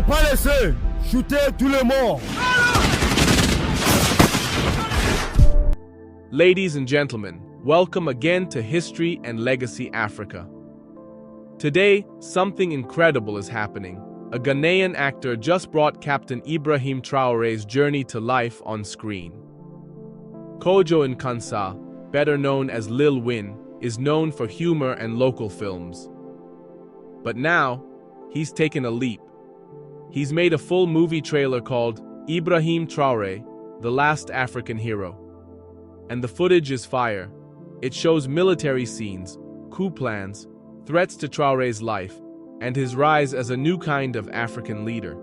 pas laisser shooter tous les morts. Ladies and gentlemen, welcome again to History and Legacy Africa. Today, something incredible is happening. A Ghanaian actor just brought Captain IBRAHIM Traore's journey to life on screen. Kwadwo Nkansah, better known as Lil Win, is known for humor and local films. But now, he's taken a leap. He's made a full movie trailer called IBRAHIM Traore, The Last African Hero. And the footage is fire. It shows military scenes, coup plans, threats to Traore's life, and his rise as a new kind of African leader.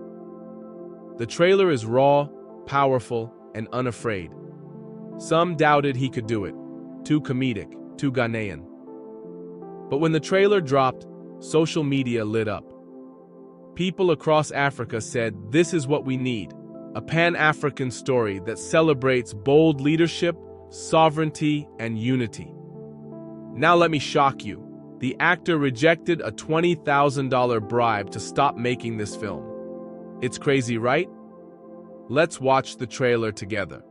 The trailer is raw, powerful, and unafraid. Some doubted he could do it. Too comedic, too Ghanaian. But when the trailer dropped, social media lit up. People across Africa said, "This is what we need. A Pan-African story that celebrates bold leadership, sovereignty, and unity." Now let me shock you. The actor rejected a $20,000 bribe to stop making this film. It's crazy, right? Let's watch the trailer together.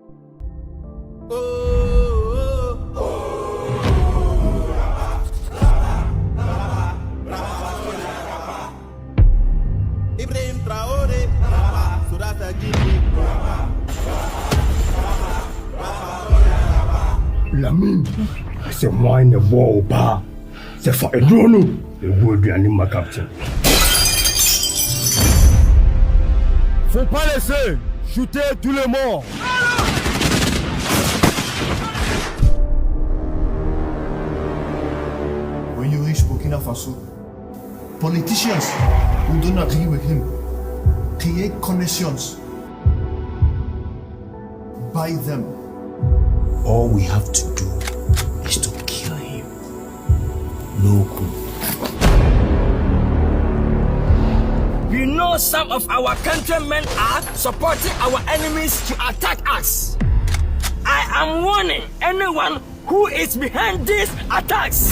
IBRAHIM Traore, Lamine, c'est moi ne vois pas. C'est fa edrono. Le goût ma captain. Faut pas laisser shooter tous les morts. When you reach Burkina Faso, politicians who don't agree with him create connections. Buy them. All we have to do is to kill him. No coup. We know some of our countrymen are supporting our enemies to attack us. I am warning anyone who is behind these attacks.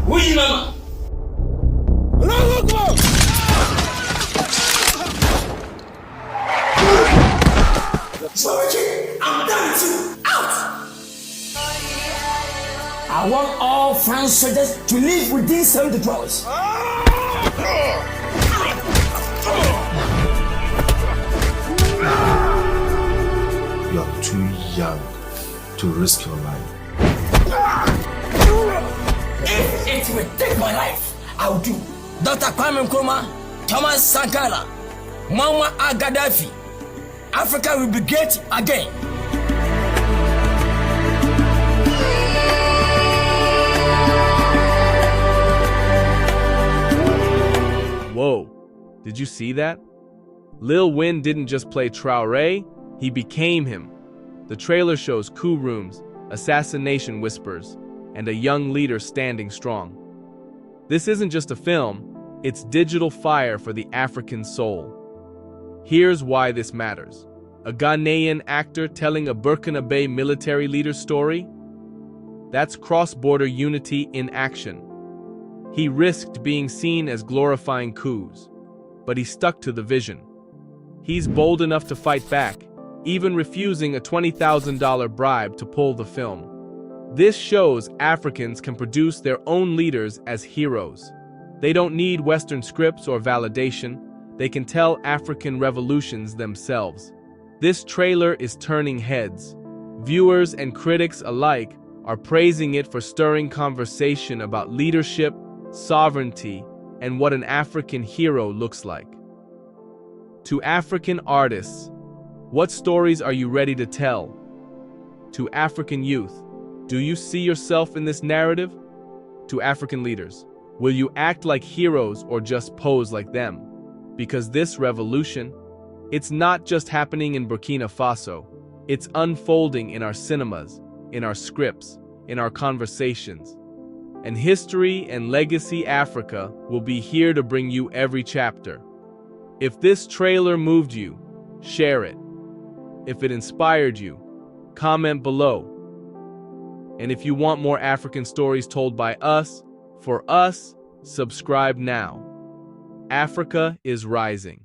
Oui, Mama. I'm done with you. Out! I want all French soldiers to live within 72 hours. You are too young to risk your life. If it will take my life, I will do. Dr. Kwame Nkrumah, Thomas Sankara, Muammar al-Gaddafi, Africa will be great again. Whoa, did you see that? Lil Win didn't just play Traore, he became him. The trailer shows coup rooms, assassination whispers, and a young leader standing strong. This isn't just a film, it's digital fire for the African soul. Here's why this matters. A Ghanaian actor telling a Burkina Faso military leader's story? That's cross-border unity in action. He risked being seen as glorifying coups, but he stuck to the vision. He's bold enough to fight back, even refusing a $20,000 bribe to pull the film. This shows Africans can produce their own leaders as heroes. They don't need Western scripts or validation. They can tell African revolutions themselves. This trailer is turning heads. Viewers and critics alike are praising it for stirring conversation about leadership, sovereignty, and what an African hero looks like. To African artists, what stories are you ready to tell? To African youth, do you see yourself in this narrative? To African leaders, will you act like heroes or just pose like them? Because this revolution, it's not just happening in Burkina Faso, it's unfolding in our cinemas, in our scripts, in our conversations. And History and Legacy Africa will be here to bring you every chapter. If this trailer moved you, share it. If it inspired you, comment below. And if you want more African stories told by us, for us, Subscribe now. Africa is rising.